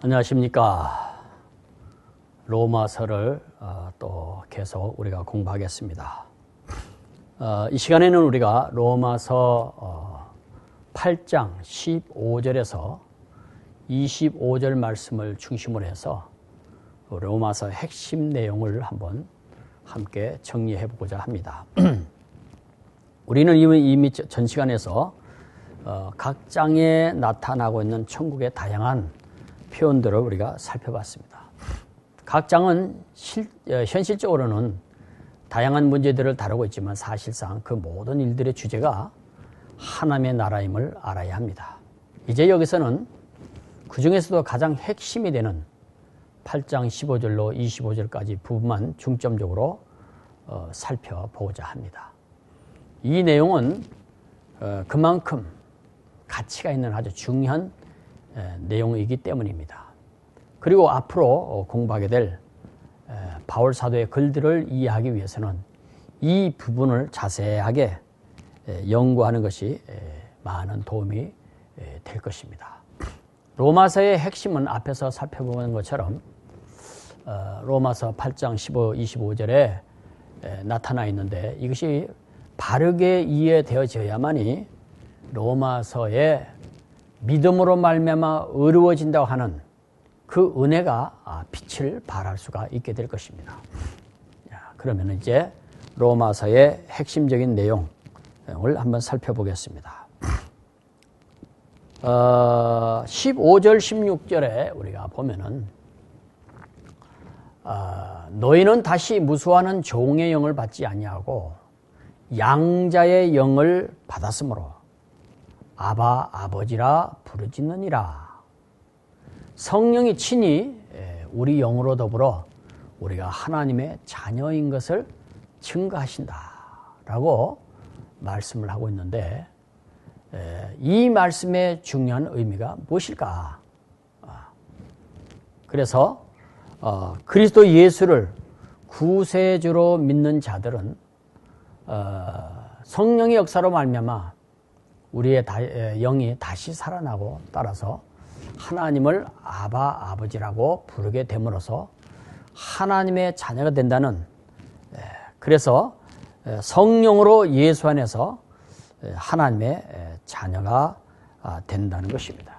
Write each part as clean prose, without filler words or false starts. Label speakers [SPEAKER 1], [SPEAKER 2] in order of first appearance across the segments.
[SPEAKER 1] 안녕하십니까. 로마서를 또 계속 우리가 공부하겠습니다. 이 시간에는 우리가 로마서 8장 15절에서 25절 말씀을 중심으로 해서 로마서 핵심 내용을 한번 함께 정리해 보고자 합니다. 우리는 이미 전 시간에서 각 장에 나타나고 있는 천국의 다양한 표현들을 우리가 살펴봤습니다. 각 장은 현실적으로는 다양한 문제들을 다루고 있지만 사실상 그 모든 일들의 주제가 하나님의 나라임을 알아야 합니다. 이제 여기서는 그 중에서도 가장 핵심이 되는 8장 15절로 25절까지 부분만 중점적으로 살펴보고자 합니다. 이 내용은 그만큼 가치가 있는 아주 중요한 내용이기 때문입니다. 그리고 앞으로 공부하게 될 바울 사도의 글들을 이해하기 위해서는 이 부분을 자세하게 연구하는 것이 많은 도움이 될 것입니다. 로마서의 핵심은 앞에서 살펴본 것처럼 로마서 8장 25절에 나타나 있는데 이것이 바르게 이해되어져야만이 로마서의 믿음으로 말미암아 의로워진다고 하는 그 은혜가 빛을 발할 수가 있게 될 것입니다. 그러면 이제 로마서의 핵심적인 내용을 한번 살펴보겠습니다. 15절 16절에 우리가 보면은 너희는 다시 무수하는 종의 영을 받지 아니하고 양자의 영을 받았으므로 아바 아버지라 부르짖느니라. 성령이 친히 우리 영으로 더불어 우리가 하나님의 자녀인 것을 증거하신다라고 말씀을 하고 있는데 이 말씀의 중요한 의미가 무엇일까? 그래서 그리스도 예수를 구세주로 믿는 자들은 성령의 역사로 말미암아 우리의 영이 다시 살아나고 따라서 하나님을 아바 아버지라고 부르게 됨으로써 하나님의 자녀가 된다는, 그래서 성령으로 예수 안에서 하나님의 자녀가 된다는 것입니다.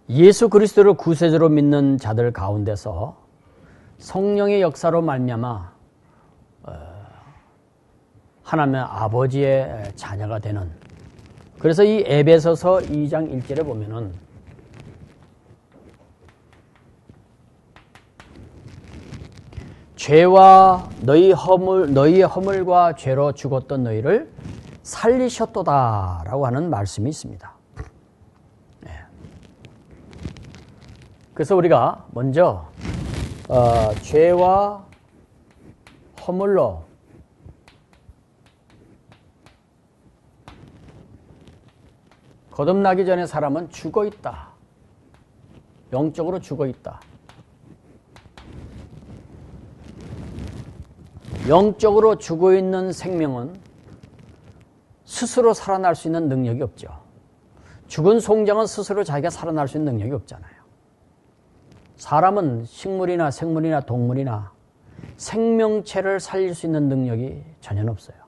[SPEAKER 1] 예수 그리스도를 구세주로 믿는 자들 가운데서 성령의 역사로 말미암아 하나님의 아버지의 자녀가 되는, 그래서 이 에베소서 2장 1절에 보면은 죄와 너희의 허물과 죄로 죽었던 너희를 살리셨도다라고 하는 말씀이 있습니다. 그래서 우리가 먼저 죄와 허물로 거듭나기 전에 사람은 죽어 있다. 영적으로 죽어 있다. 영적으로 죽어 있는 생명은 스스로 살아날 수 있는 능력이 없죠. 죽은 송장은 스스로 자기가 살아날 수 있는 능력이 없잖아요. 사람은 식물이나 생물이나 동물이나 생명체를 살릴 수 있는 능력이 전혀 없어요.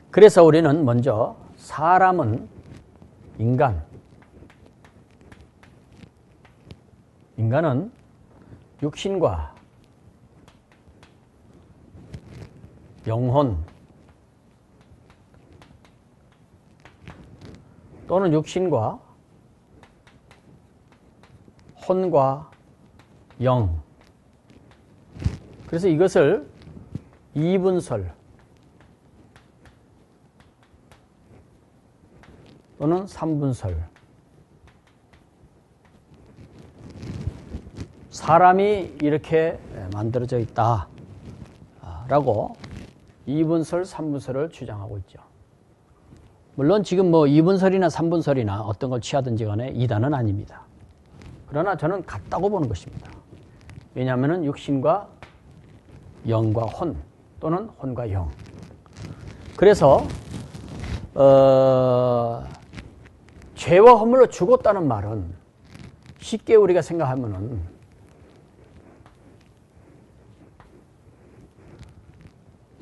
[SPEAKER 1] 그래서 우리는 먼저 사람은 인간은 육신과 영혼 또는 육신과 혼과 영, 그래서 이것을 이분설 또는 삼분설 사람이 이렇게 만들어져 있다 라고 2분설, 3분설을 주장하고 있죠. 물론 지금 뭐 2분설이나 3분설이나 어떤 걸 취하든지 간에 이단은 아닙니다. 그러나 저는 같다고 보는 것입니다. 왜냐하면 육신과 영과 혼 또는 혼과 영. 그래서 죄와 허물로 죽었다는 말은 쉽게 우리가 생각하면은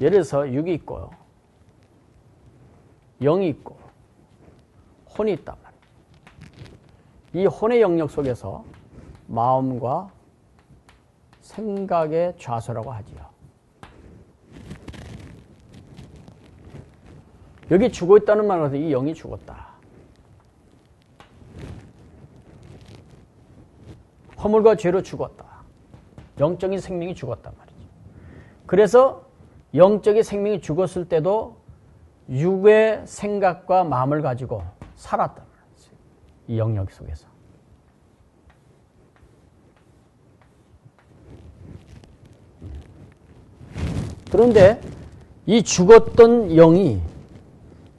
[SPEAKER 1] 예를 들어서 육이 있고요. 영이 있고 혼이 있단 말이에요. 이 혼의 영역 속에서 마음과 생각의 좌소라고 하지요. 여기 죽어 있다는 말은 이 영이 죽었다. 허물과 죄로 죽었다. 영적인 생명이 죽었단 말이죠. 그래서 영적인 생명이 죽었을 때도 육의 생각과 마음을 가지고 살았단 말이죠. 이 영역 속에서. 그런데 이 죽었던 영이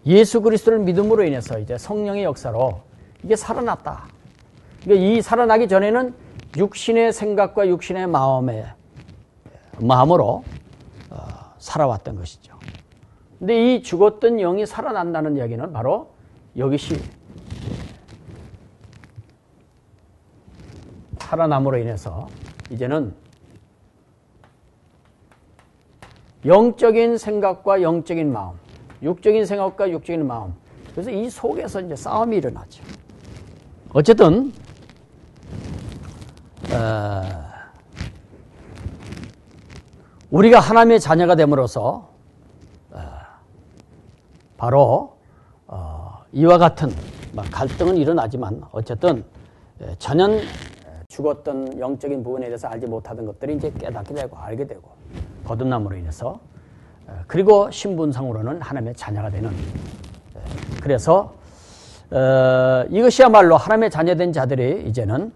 [SPEAKER 1] 예수 그리스도를 믿음으로 인해서 이제 성령의 역사로 이게 살아났다. 그러니까 이 살아나기 전에는 육신의 생각과 육신의 마음으로 살아왔던 것이죠. 근데 이 죽었던 영이 살아난다는 이야기는 바로 이것이 살아남으로 인해서 이제는 영적인 생각과 영적인 마음, 육적인 생각과 육적인 마음. 그래서 이 속에서 이제 싸움이 일어나죠. 어쨌든 우리가 하나님의 자녀가 됨으로써 바로 이와 같은 갈등은 일어나지만 어쨌든 전혀 죽었던 영적인 부분에 대해서 알지 못하던 것들이 이제 깨닫게 되고 알게 되고 거듭남으로 인해서 그리고 신분상으로는 하나님의 자녀가 되는 그래서 이것이야말로 하나님의 자녀된 자들이 이제는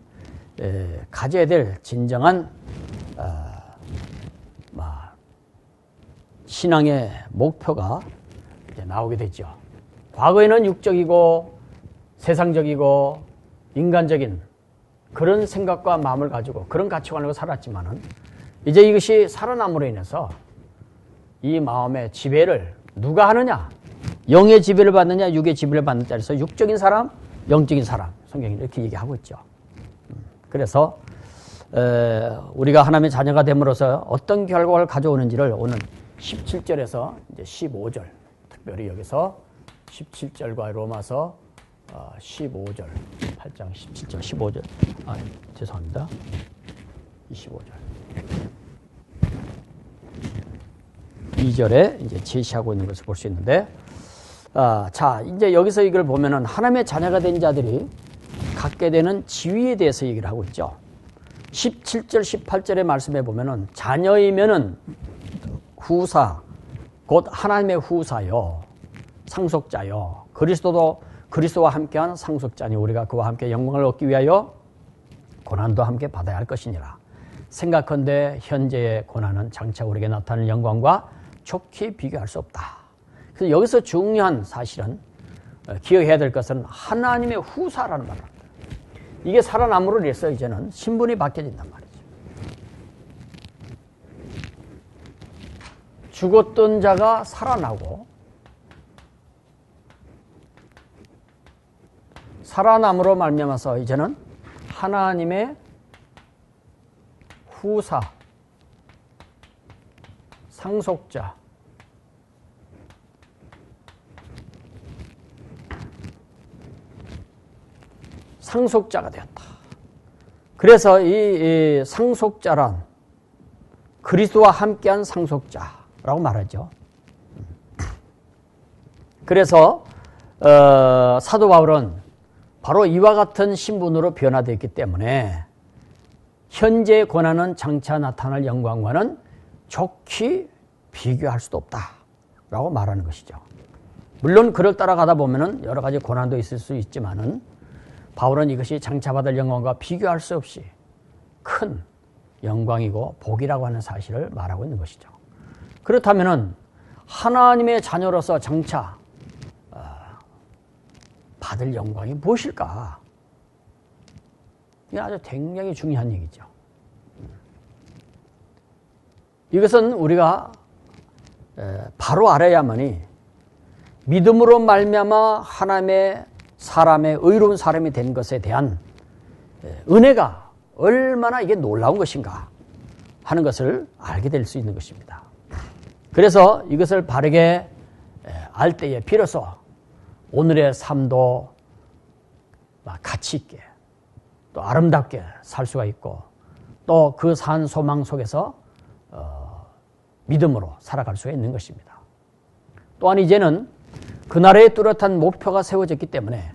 [SPEAKER 1] 가져야 될 진정한 신앙의 목표가 이제 나오게 되죠. 과거에는 육적이고 세상적이고 인간적인 그런 생각과 마음을 가지고 그런 가치관으로 살았지만은 이제 이것이 살아남으로 인해서 이 마음의 지배를 누가 하느냐? 영의 지배를 받느냐, 육의 지배를 받느냐 해서 육적인 사람, 영적인 사람. 성경이 이렇게 얘기하고 있죠. 그래서 우리가 하나님의 자녀가 됨으로써 어떤 결과를 가져오는지를 오늘 17절에서 이제 15절, 특별히 여기서 17절과 로마서 15절, 8장 17절, 15절. 죄송합니다. 25절. 2절에 이제 제시하고 있는 것을 볼 수 있는데, 자, 이제 여기서 이걸 보면은 하나님의 자녀가 된 자들이 갖게 되는 지위에 대해서 얘기를 하고 있죠. 17절, 18절의 말씀에 보면은 자녀이면은 후사, 곧 하나님의 후사요, 상속자요. 그리스도와 함께한 상속자니 우리가 그와 함께 영광을 얻기 위하여 고난도 함께 받아야 할 것이니라. 생각컨대 현재의 고난은 장차 우리에게 나타나는 영광과 좋게 비교할 수 없다. 그래서 여기서 중요한 사실은 기억해야 될 것은 하나님의 후사라는 말입니다. 이게 살아남으로 인해서 이제는 신분이 바뀌어진단 말이죠. 죽었던 자가 살아나고 살아남으로 말미암아서 이제는 하나님의 후사, 상속자, 상속자가 되었다. 그래서 이 상속자란 그리스도와 함께한 상속자라고 말하죠. 그래서 사도 바울은 바로 이와 같은 신분으로 변화되어 있기 때문에 현재의 고난은 장차 나타날 영광과는 좋게 비교할 수도 없다라고 말하는 것이죠. 물론 그를 따라가다 보면은 여러 가지 고난도 있을 수 있지만은 바울은 이것이 장차 받을 영광과 비교할 수 없이 큰 영광이고 복이라고 하는 사실을 말하고 있는 것이죠. 그렇다면은 하나님의 자녀로서 장차 받을 영광이 무엇일까? 이게 아주 굉장히 중요한 얘기죠. 이것은 우리가 바로 알아야만이 믿음으로 말미암아 하나님의 사람의 의로운 사람이 된 것에 대한 은혜가 얼마나 이게 놀라운 것인가 하는 것을 알게 될 수 있는 것입니다. 그래서 이것을 바르게 알 때에 비로소 오늘의 삶도 가치 있게 또 아름답게 살 수가 있고 또 그 산 소망 속에서 믿음으로 살아갈 수가 있는 것입니다. 또한 이제는 그 나라의 뚜렷한 목표가 세워졌기 때문에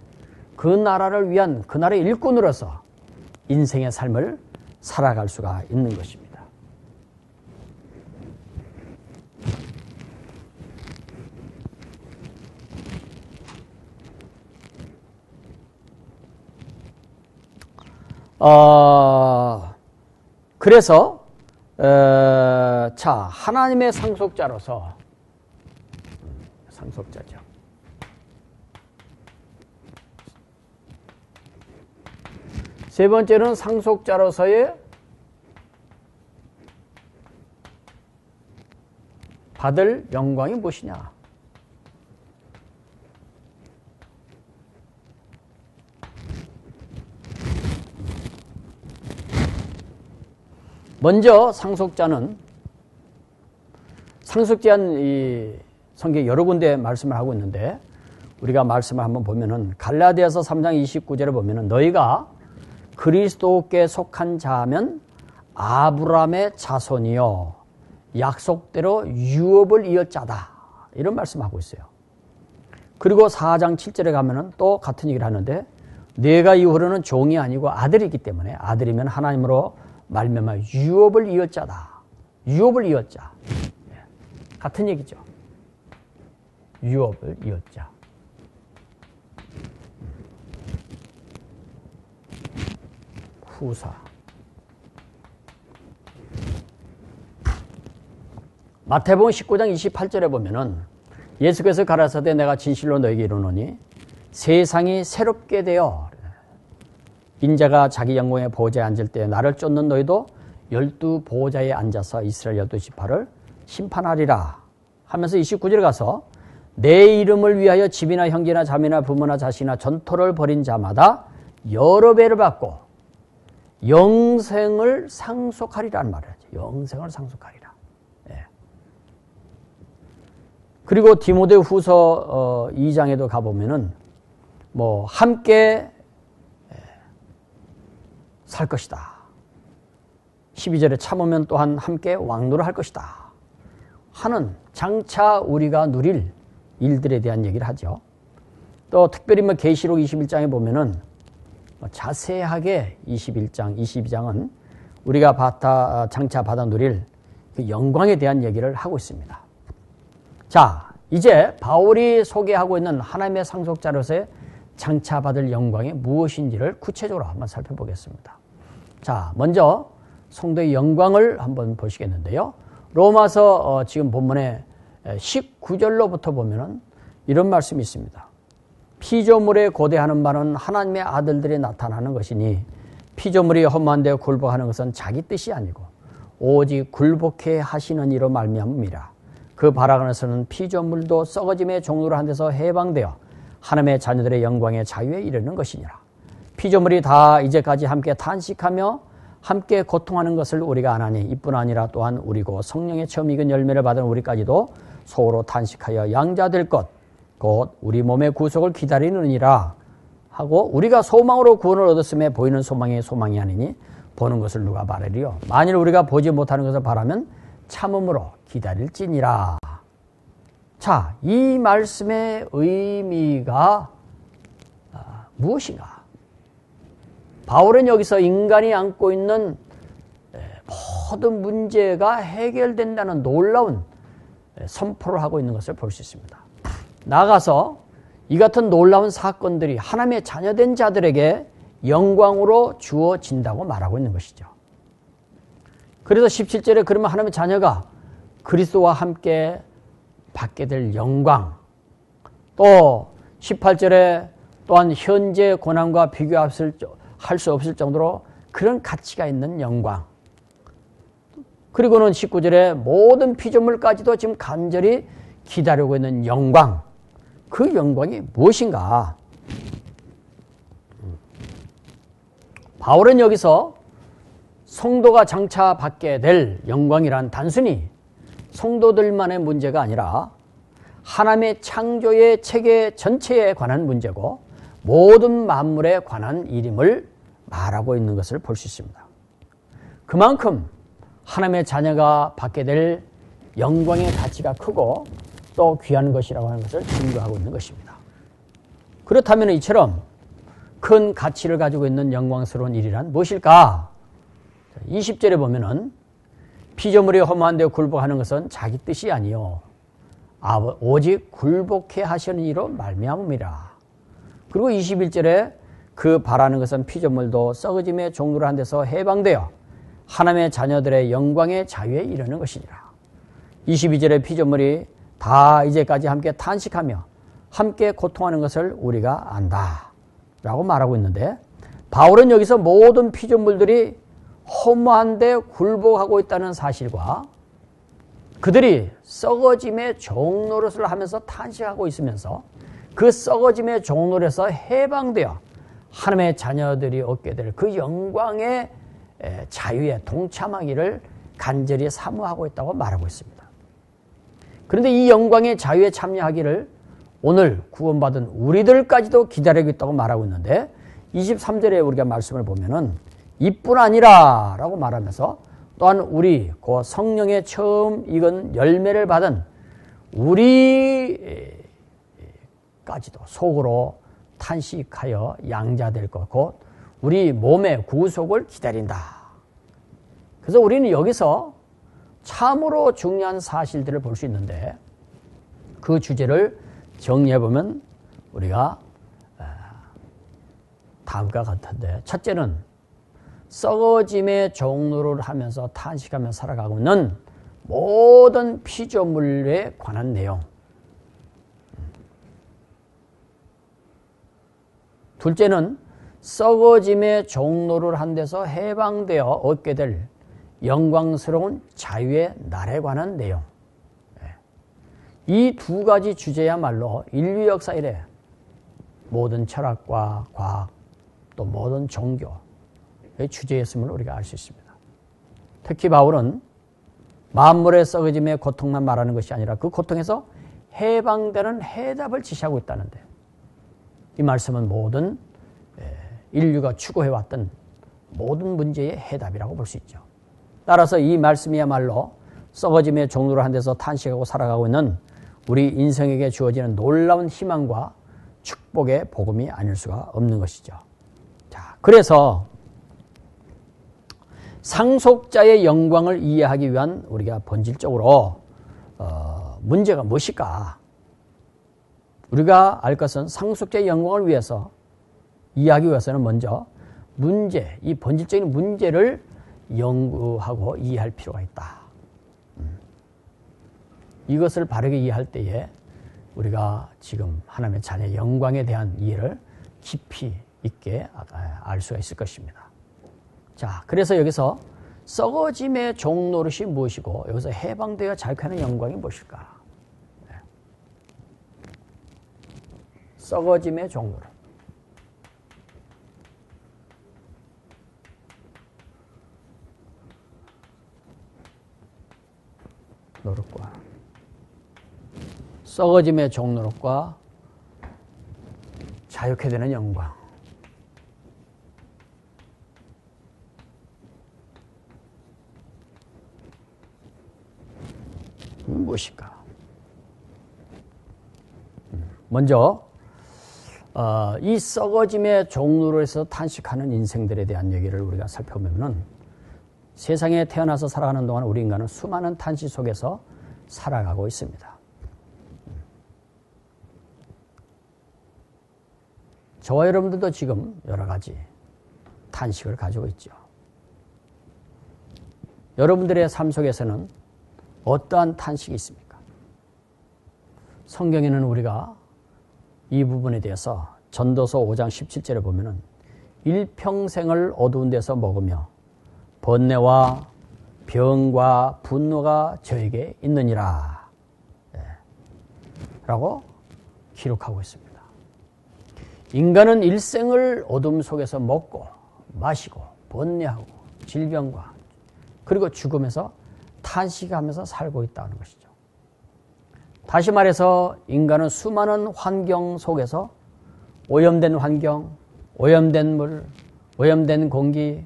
[SPEAKER 1] 그 나라를 위한 그 나라의 일꾼으로서 인생의 삶을 살아갈 수가 있는 것입니다. 그래서 자, 하나님의 상속자로서 상속자죠. 세 번째는 상속자로서의 받을 영광이 무엇이냐? 먼저 상속자는 상속자는 이 성경 여러 군데 말씀을 하고 있는데 우리가 말씀을 한번 보면은 갈라디아서 3장 29절에 보면은 너희가 그리스도께 속한 자면 아브라함의 자손이요 약속대로 유업을 이을 자다 이런 말씀하고 있어요. 그리고 4장 7절에 가면은 또 같은 얘기를 하는데 내가 이후로는 종이 아니고 아들이기 때문에 아들이면 하나님으로 말미암아 유업을 이을 자다. 유업을 이을 자. 같은 얘기죠. 유업을 이을 자. 후사. 마태복음 19장 28절에 보면은 예수께서 가라사대 내가 진실로 너에게 이르노니 세상이 새롭게 되어 인자가 자기 영광의 보좌에 앉을 때 나를 쫓는 너희도 12 보좌에 앉아서 이스라엘 12지파를 심판하리라 하면서 29절에 가서 내 이름을 위하여 집이나 형제나 자매나 부모나 자식이나 전토를 벌인 자마다 여러 배를 받고 영생을 상속하리라는 말을 하죠. 영생을 상속하리라. 예. 그리고 디모데 후서 2장에도 가보면은 뭐 함께 살 것이다. 12절에 참으면 또한 함께 왕노를 할 것이다. 하는 장차 우리가 누릴 일들에 대한 얘기를 하죠. 또 특별히 뭐 계시록 21장에 보면은 자세하게 21장, 22장은 우리가 장차 받아 누릴 그 영광에 대한 얘기를 하고 있습니다. 자, 이제 바울이 소개하고 있는 하나님의 상속자로서의 장차 받을 영광이 무엇인지를 구체적으로 한번 살펴보겠습니다. 자, 먼저 성도의 영광을 한번 보시겠는데요. 로마서 지금 본문에 19절로부터 보면은 이런 말씀이 있습니다. 피조물에 고대하는 바는 하나님의 아들들이 나타나는 것이니 피조물이 험한 데 굴복하는 것은 자기 뜻이 아니고 오직 굴복해 하시는 이로 말미암음이라. 그 바라건에서는 피조물도 썩어짐의 종로로 한 데서 해방되어 하나님의 자녀들의 영광의 자유에 이르는 것이니라. 피조물이 다 이제까지 함께 탄식하며 함께 고통하는 것을 우리가 아나니 이뿐 아니라 또한 우리고 성령의 처음 익은 열매를 받은 우리까지도 소로 탄식하여 양자될 것 곧 우리 몸의 구속을 기다리느니라 하고 우리가 소망으로 구원을 얻었음에 보이는 소망이 소망이 아니니 보는 것을 누가 바라리요. 만일 우리가 보지 못하는 것을 바라면 참음으로 기다릴지니라. 자, 이 말씀의 의미가 무엇인가? 바울은 여기서 인간이 안고 있는 모든 문제가 해결된다는 놀라운 선포를 하고 있는 것을 볼 수 있습니다. 나아가서 이 같은 놀라운 사건들이 하나님의 자녀된 자들에게 영광으로 주어진다고 말하고 있는 것이죠. 그래서 17절에 그러면 하나님의 자녀가 그리스도와 함께 받게 될 영광, 또 18절에 또한 현재 고난과 비교할 수 없을 정도로 그런 가치가 있는 영광, 그리고는 19절에 모든 피조물까지도 지금 간절히 기다리고 있는 영광, 그 영광이 무엇인가? 바울은 여기서 성도가 장차 받게 될 영광이란 단순히 성도들만의 문제가 아니라 하나님의 창조의 체계 전체에 관한 문제고 모든 만물에 관한 일임을 말하고 있는 것을 볼 수 있습니다. 그만큼 하나님의 자녀가 받게 될 영광의 가치가 크고 또 귀한 것이라고 하는 것을 증거하고 있는 것입니다. 그렇다면 이처럼 큰 가치를 가지고 있는 영광스러운 일이란 무엇일까? 20절에 보면은 피조물이 허무한 데 굴복하는 것은 자기 뜻이 아니요 오직 굴복해 하시는 이로 말미암음이라. 그리고 21절에 그 바라는 것은 피조물도 썩어짐의 종로를 한 데서 해방되어 하나님의 자녀들의 영광의 자유에 이르는 것이니라. 22절에 피조물이 다 이제까지 함께 탄식하며 함께 고통하는 것을 우리가 안다 라고 말하고 있는데, 바울은 여기서 모든 피조물들이 허무한 데 굴복하고 있다는 사실과 그들이 썩어짐의 종노릇을 하면서 탄식하고 있으면서 그 썩어짐의 종노릇에서 해방되어 하나님의 자녀들이 얻게 될 그 영광의 자유에 동참하기를 간절히 사모하고 있다고 말하고 있습니다. 그런데 이 영광의 자유에 참여하기를 오늘 구원받은 우리들까지도 기다리고 있다고 말하고 있는데, 23절에 우리가 말씀을 보면은 이뿐 아니라 라고 말하면서 또한 우리 그 성령의 처음 익은 열매를 받은 우리까지도 속으로 탄식하여 양자될 것, 곧 우리 몸의 구속을 기다린다. 그래서 우리는 여기서 참으로 중요한 사실들을 볼 수 있는데, 그 주제를 정리해보면 우리가 다음과 같은데, 첫째는 썩어짐의 종로를 하면서 탄식하며 살아가고 있는 모든 피조물에 관한 내용. 둘째는 썩어짐의 종로를 한 데서 해방되어 얻게 될 영광스러운 자유의 날에 관한 내용. 이 두 가지 주제야말로 인류 역사 이래 모든 철학과 과학 또 모든 종교의 주제였음을 우리가 알 수 있습니다. 특히 바울은 만물의 썩어짐의 고통만 말하는 것이 아니라 그 고통에서 해방되는 해답을 지시하고 있다는데, 이 말씀은 모든 인류가 추구해왔던 모든 문제의 해답이라고 볼 수 있죠. 따라서 이 말씀이야말로 썩어짐의 종로를 한 데서 탄식하고 살아가고 있는 우리 인생에게 주어지는 놀라운 희망과 축복의 복음이 아닐 수가 없는 것이죠. 자, 그래서 상속자의 영광을 이해하기 위한 우리가 본질적으로 문제가 무엇일까? 우리가 알 것은 상속자의 영광을 위해서 이해하기 위해서는 먼저 이 본질적인 문제를 연구하고 이해할 필요가 있다. 이것을 바르게 이해할 때에 우리가 지금 하나님의 자녀의 영광에 대한 이해를 깊이 있게 알 수가 있을 것입니다. 자, 그래서 여기서 썩어짐의 종노릇이 무엇이고 여기서 해방되어 자유하는 영광이 무엇일까? 썩어짐의 종노릇. 노릇과 썩어짐의 종노릇과 자유케 되는 영광. 무엇일까? 먼저 이 썩어짐의 종로에서 탄식하는 인생들에 대한 얘기를 우리가 살펴보면, 세상에 태어나서 살아가는 동안 우리 인간은 수많은 탄식 속에서 살아가고 있습니다. 저와 여러분들도 지금 여러 가지 탄식을 가지고 있죠. 여러분들의 삶 속에서는 어떠한 탄식이 있습니까? 성경에는 우리가 이 부분에 대해서 전도서 5장 17절에 보면은 일평생을 어두운 데서 먹으며 번뇌와 병과 분노가 저에게 있느니라 라고 기록하고 있습니다. 인간은 일생을 어둠 속에서 먹고 마시고 번뇌하고 질병과 그리고 죽음에서 탄식하면서 살고 있다는 것이죠. 다시 말해서 인간은 수많은 환경 속에서 오염된 환경, 오염된 물, 오염된 공기,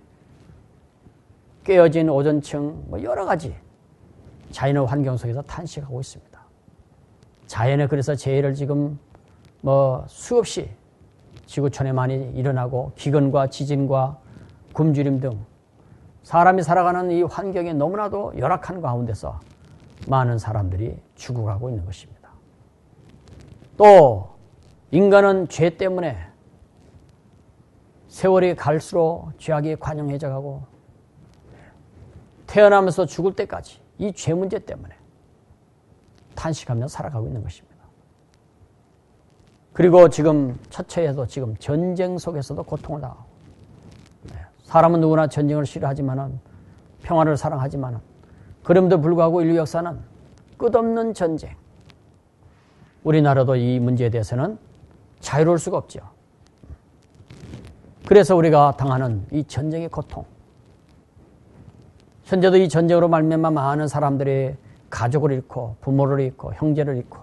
[SPEAKER 1] 깨어진 오존층, 여러 가지 자연의 환경 속에서 탄식하고 있습니다. 자연에 그래서 재해를 지금 수없이 지구촌에 많이 일어나고 기근과 지진과 굶주림 등 사람이 살아가는 이 환경에 너무나도 열악한 가운데서 많은 사람들이 죽어가고 있는 것입니다. 또 인간은 죄 때문에 세월이 갈수록 죄악이 관영해져 가고 태어나면서 죽을 때까지 이 죄 문제 때문에 탄식하며 살아가고 있는 것입니다. 그리고 지금 처처에도 지금 전쟁 속에서도 고통을 당하고 사람은 누구나 전쟁을 싫어하지만은 평화를 사랑하지만은 그럼에도 불구하고 인류 역사는 끝없는 전쟁. 우리나라도 이 문제에 대해서는 자유로울 수가 없죠. 그래서 우리가 당하는 이 전쟁의 고통. 현재도 이 전쟁으로 말미암아 많은 사람들이 가족을 잃고 부모를 잃고 형제를 잃고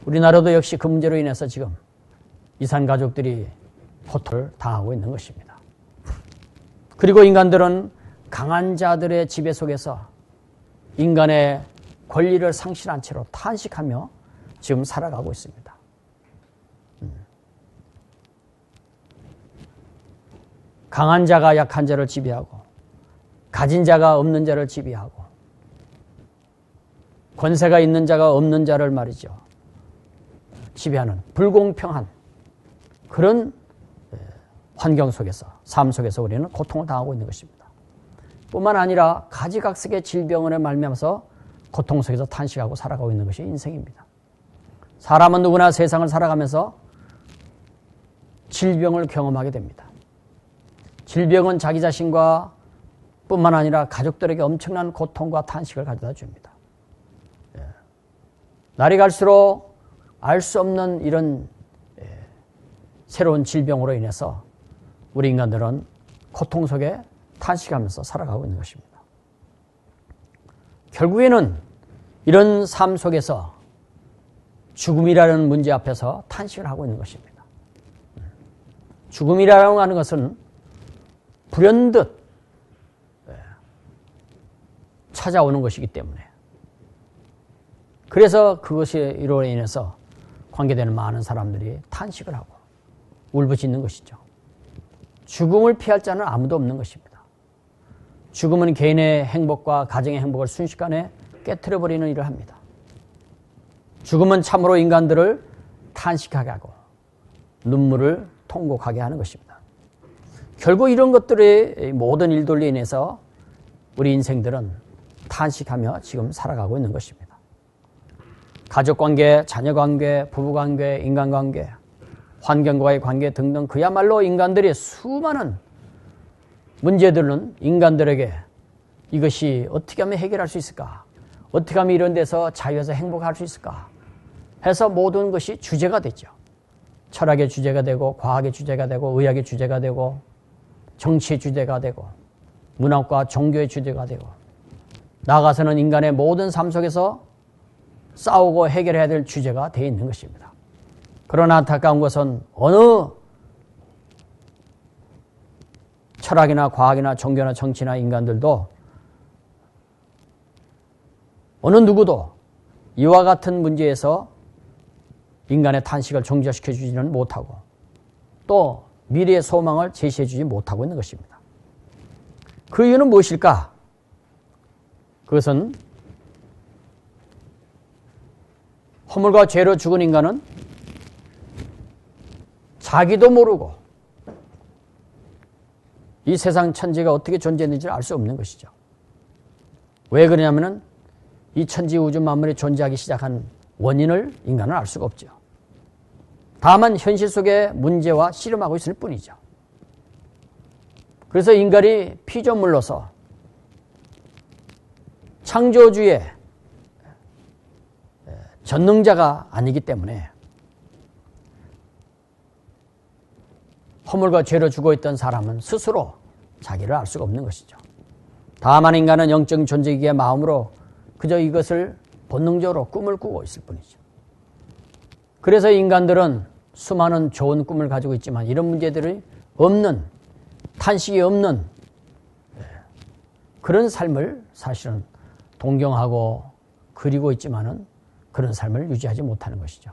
[SPEAKER 1] 우리나라도 역시 그 문제로 인해서 지금 이산 가족들이 고통을 당하고 있는 것입니다. 그리고 인간들은 강한 자들의 지배 속에서 인간의 권리를 상실한 채로 탄식하며 지금 살아가고 있습니다. 강한 자가 약한 자를 지배하고 가진 자가 없는 자를 지배하고 권세가 있는 자가 없는 자를 말이죠. 지배하는 불공평한 그런 환경 속에서 삶 속에서 우리는 고통을 당하고 있는 것입니다. 뿐만 아니라 가지각색의 질병으로 말미암아서 고통 속에서 탄식하고 살아가고 있는 것이 인생입니다. 사람은 누구나 세상을 살아가면서 질병을 경험하게 됩니다. 질병은 자기 자신과 뿐만 아니라 가족들에게 엄청난 고통과 탄식을 가져다 줍니다. 날이 갈수록 알 수 없는 이런 새로운 질병으로 인해서 우리 인간들은 고통 속에 탄식하면서 살아가고 있는 것입니다. 결국에는 이런 삶 속에서 죽음이라는 문제 앞에서 탄식을 하고 있는 것입니다. 죽음이라고 하는 것은 불현듯 찾아오는 것이기 때문에 그래서 그것으로 인해서 관계되는 많은 사람들이 탄식을 하고 울부짖는 것이죠. 죽음을 피할 자는 아무도 없는 것입니다. 죽음은 개인의 행복과 가정의 행복을 순식간에 깨트려버리는 일을 합니다. 죽음은 참으로 인간들을 탄식하게 하고 눈물을 통곡하게 하는 것입니다. 결국 이런 것들의 모든 일들로 인해서 우리 인생들은 탄식하며 지금 살아가고 있는 것입니다. 가족관계, 자녀관계, 부부관계, 인간관계, 환경과의 관계 등등 그야말로 인간들의 수많은 문제들은 인간들에게 이것이 어떻게 하면 해결할 수 있을까? 어떻게 하면 이런 데서 자유해서 행복할 수 있을까? 해서 모든 것이 주제가 되죠. 철학의 주제가 되고 과학의 주제가 되고 의학의 주제가 되고 정치의 주제가 되고 문학과 종교의 주제가 되고 나아가서는 인간의 모든 삶 속에서 싸우고 해결해야 될 주제가 되어 있는 것입니다. 그러나 안타까운 것은 어느 철학이나 과학이나 종교나 정치나 인간들도 어느 누구도 이와 같은 문제에서 인간의 탄식을 정지시켜 주지는 못하고 또 미래의 소망을 제시해 주지 못하고 있는 것입니다. 그 이유는 무엇일까? 그것은 허물과 죄로 죽은 인간은 자기도 모르고 이 세상 천지가 어떻게 존재했는지 알 수 없는 것이죠. 왜 그러냐면은 이 천지 우주 만물이 존재하기 시작한 원인을 인간은 알 수가 없죠. 다만 현실 속의 문제와 씨름하고 있을 뿐이죠. 그래서 인간이 피조물로서 창조주의 전능자가 아니기 때문에 허물과 죄로 죽어있던 사람은 스스로 자기를 알 수가 없는 것이죠. 다만 인간은 영적 존재이기에 마음으로 그저 이것을 본능적으로 꿈을 꾸고 있을 뿐이죠. 그래서 인간들은 수많은 좋은 꿈을 가지고 있지만 이런 문제들이 없는, 탄식이 없는 그런 삶을 사실은 동경하고 그리고 있지만은 그런 삶을 유지하지 못하는 것이죠.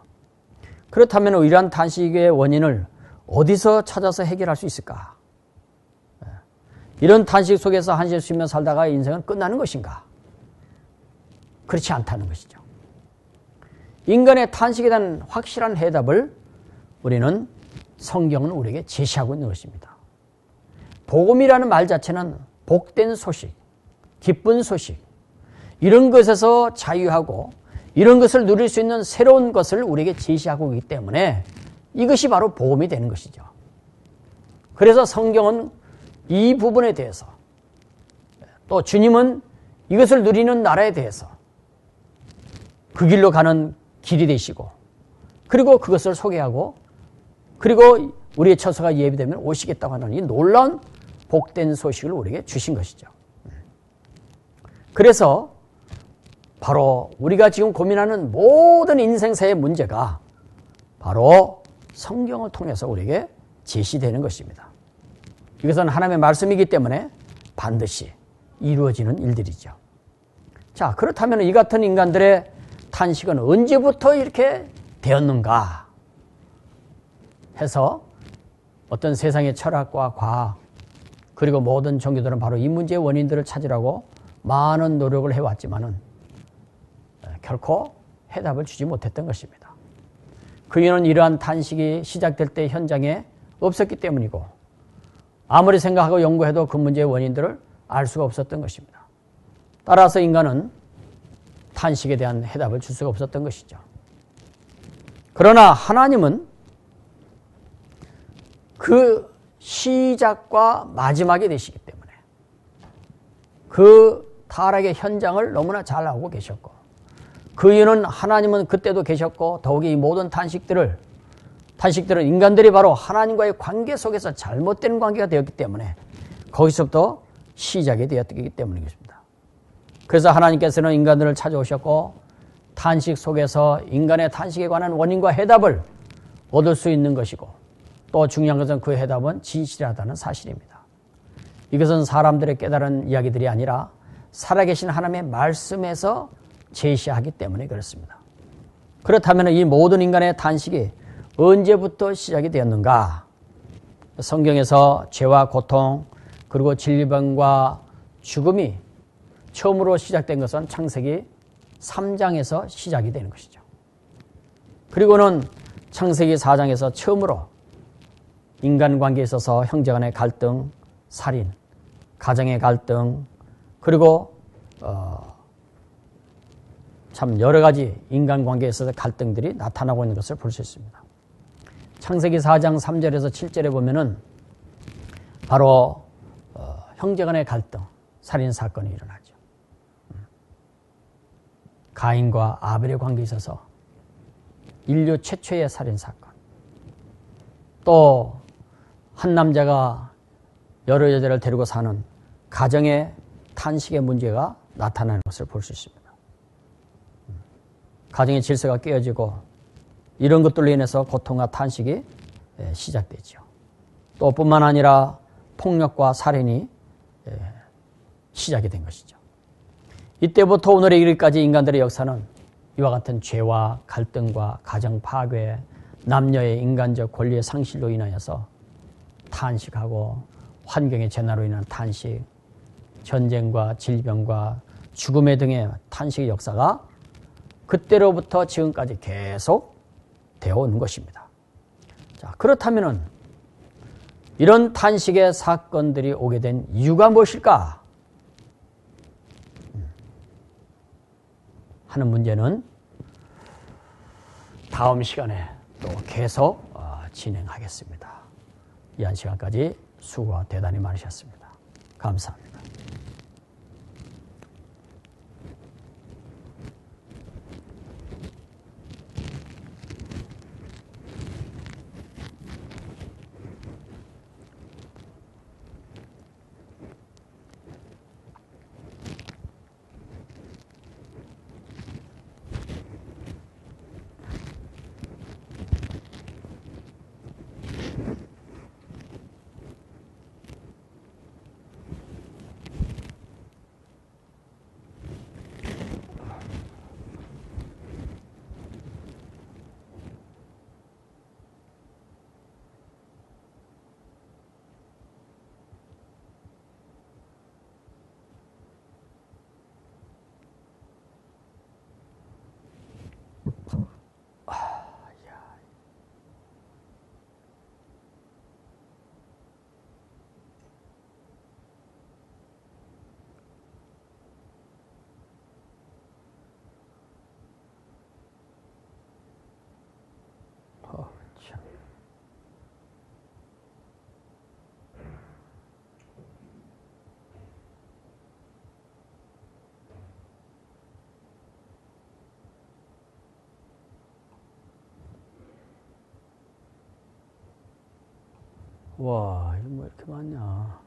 [SPEAKER 1] 그렇다면 이러한 탄식의 원인을 어디서 찾아서 해결할 수 있을까? 이런 탄식 속에서 한시에 쉬며 살다가 인생은 끝나는 것인가? 그렇지 않다는 것이죠. 인간의 탄식에 대한 확실한 해답을 우리는 성경은 우리에게 제시하고 있는 것입니다. 복음이라는 말 자체는 복된 소식, 기쁜 소식, 이런 것에서 자유하고 이런 것을 누릴 수 있는 새로운 것을 우리에게 제시하고 있기 때문에 이것이 바로 복음이 되는 것이죠. 그래서 성경은 이 부분에 대해서 또 주님은 이것을 누리는 나라에 대해서 그 길로 가는 길이 되시고 그리고 그것을 소개하고 그리고 우리의 처소가 예비되면 오시겠다고 하는 이 놀라운 복된 소식을 우리에게 주신 것이죠. 그래서 바로 우리가 지금 고민하는 모든 인생사의 문제가 바로 성경을 통해서 우리에게 제시되는 것입니다. 이것은 하나님의 말씀이기 때문에 반드시 이루어지는 일들이죠. 자, 그렇다면 이 같은 인간들의 탄식은 언제부터 이렇게 되었는가 해서 어떤 세상의 철학과 과학 그리고 모든 종교들은 바로 이 문제의 원인들을 찾으라고 많은 노력을 해왔지만은 결코 해답을 주지 못했던 것입니다. 그 이유는 이러한 탄식이 시작될 때 현장에 없었기 때문이고 아무리 생각하고 연구해도 그 문제의 원인들을 알 수가 없었던 것입니다. 따라서 인간은 탄식에 대한 해답을 줄 수가 없었던 것이죠. 그러나 하나님은 그 시작과 마지막이 되시기 때문에 그 타락의 현장을 너무나 잘 알고 계셨고 그 이유는 하나님은 그때도 계셨고 더욱이 이 모든 탄식들은 인간들이 바로 하나님과의 관계 속에서 잘못된 관계가 되었기 때문에 거기서부터 시작이 되었기 때문이겠습니다. 그래서 하나님께서는 인간들을 찾아오셨고 탄식 속에서 인간의 탄식에 관한 원인과 해답을 얻을 수 있는 것이고 또 중요한 것은 그 해답은 진실하다는 사실입니다. 이것은 사람들의 깨달은 이야기들이 아니라 살아계신 하나님의 말씀에서 제시하기 때문에 그렇습니다. 그렇다면 이 모든 인간의 탄식이 언제부터 시작이 되었는가? 성경에서 죄와 고통 그리고 질병과 죽음이 처음으로 시작된 것은 창세기 3장에서 시작이 되는 것이죠. 그리고는 창세기 4장에서 처음으로 인간관계에 있어서 형제간의 갈등, 살인, 가정의 갈등 그리고 참 여러 가지 인간관계에 있어서 갈등들이 나타나고 있는 것을 볼 수 있습니다. 창세기 4장 3절에서 7절에 보면은 바로 형제간의 갈등, 살인사건이 일어나죠. 가인과 아벨의 관계에 있어서 인류 최초의 살인사건. 또 한 남자가 여러 여자를 데리고 사는 가정의 탄식의 문제가 나타나는 것을 볼 수 있습니다. 가정의 질서가 깨어지고 이런 것들로 인해서 고통과 탄식이 시작되죠. 또 뿐만 아니라 폭력과 살인이 시작이 된 것이죠. 이때부터 오늘의 이르기까지 인간들의 역사는 이와 같은 죄와 갈등과 가정 파괴, 남녀의 인간적 권리의 상실로 인하여서 탄식하고 환경의 재난으로 인한 탄식, 전쟁과 질병과 죽음의 등의 탄식의 역사가 그때로부터 지금까지 계속 되어 오는 것입니다. 자, 그렇다면은 이런 탄식의 사건들이 오게 된 이유가 무엇일까? 하는 문제는 다음 시간에 또 계속 진행하겠습니다. 이 한 시간까지 수고가 대단히 많으셨습니다. 감사합니다. 참. 와, 이거 뭐 이렇게 많냐.